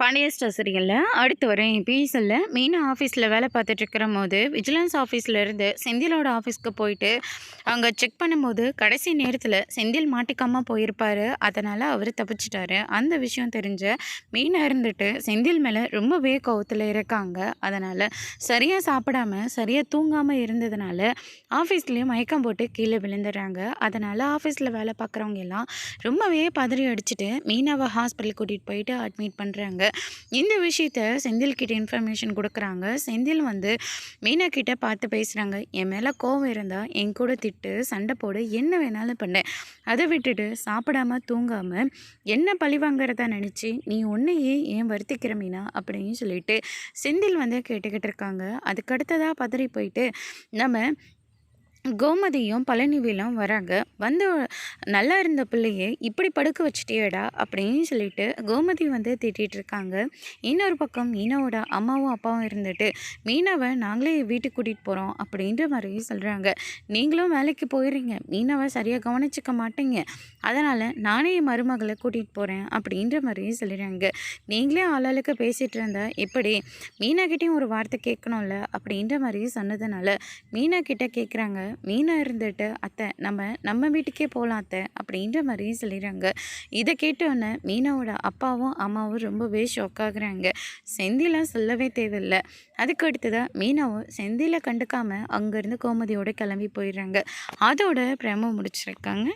Pandya store சீரியல்ல அடுத்து வரும் எபிசோட்ல மீனா ஆஃபீஸில் வேலை பார்த்துட்டு இருக்கிற போது விஜிலன்ஸ் ஆஃபீஸில் இருந்து செந்திலோட ஆஃபீஸ்க்கு போயிட்டு அங்கே செக் பண்ணும்போது கடைசி நேரத்தில் செந்தில் மாட்டிக்காமல் போயிருப்பார். அதனால் அவர் தப்பிச்சிட்டாரு. அந்த விஷயம் தெரிஞ்ச மீனா இருந்துட்டு செந்தில் மேலே ரொம்பவே கோவத்தில் இருக்காங்க. அதனால் சரியாக சாப்பிடாம சரியாக தூங்காமல் இருந்ததுனால ஆஃபீஸ்லேயும் மயக்கம் போட்டு கீழே விழுந்துடுறாங்க. அதனால் ஆஃபீஸில் வேலை பார்க்குறவங்க எல்லாம் ரொம்பவே பதறி அடிச்சுட்டு மீனாவை ஹாஸ்பிட்டல் கூட்டிகிட்டு போயிட்டு அட்மிட் பண்ணுறாங்க. இந்த விஷயத்த செந்தில் கிட்ட இன்ஃபர்மேஷன் கொடுக்குறாங்க. செந்தில் வந்து மீனா கிட்ட பார்த்து பேசுகிறாங்க. என் மேலே கோவம் இருந்தால் என் கூட திட்டு சண்டை போடு என்ன வேணாலும் பண்ண, அதை விட்டுட்டு சாப்பிடாம தூங்காமல் என்ன பழி வாங்கிறதா நினச்சி நீ உன்னையே ஏன் வருத்திக்கிற மீனா அப்படின்னு சொல்லிட்டு செந்தில் வந்து கேட்டுக்கிட்டு இருக்காங்க. அதுக்கடுத்ததாக பதறி போயிட்டு நம்ம கோமதியும் பழனிவேலும் வராங்க. வந்து நல்லா இருந்த பிள்ளையை இப்படி படுக்க வச்சுட்டியேடா அப்படின்னு சொல்லிட்டு கோமதி வந்து திட்டிகிட்டு இருக்காங்க. இன்னொரு பக்கம் மீனாவோட அம்மாவும் அப்பாவும் இருந்துட்டு மீனாவை நாங்களே வீட்டுக்கு கூட்டிகிட்டு போகிறோம் அப்படின்ற மாதிரி சொல்கிறாங்க. நீங்களும் வேலைக்கு போயிடுறீங்க, மீனாவை சரியாக கவனிச்சிக்க மாட்டீங்க, அதனால் நானே என் மருமகளை கூட்டிகிட்டு போகிறேன் அப்படின்ற மாதிரி சொல்லிடுறாங்க. நீங்களே ஆளாளுக்கு பேசிகிட்டு இருந்தா எப்படி, மீனா கிட்டேயும் ஒரு வார்த்தை கேட்கணும்ல அப்படின்ற மாதிரி சொன்னதுனால மீனா கிட்ட கேட்குறாங்க. மீனா இருந்துட்டு அத்தை நம்ம வீட்டுக்கே போகலாம் அத்தை அப்படின்ற மாதிரி சொல்லிடுறாங்க. இதை கேட்டோன்னே மீனாவோட அப்பாவும் அம்மாவும் ரொம்பவே ஷாக் ஆகுறாங்க. செந்திலாம் சொல்லவே தேவையில்லை. அதுக்கு அடுத்ததான் மீனாவும் செந்தில கண்டுக்காமல் அங்கேருந்து கோமதியோட கிளம்பி போயிடுறாங்க. அதோட பிரேமம் முடிச்சிருக்காங்க.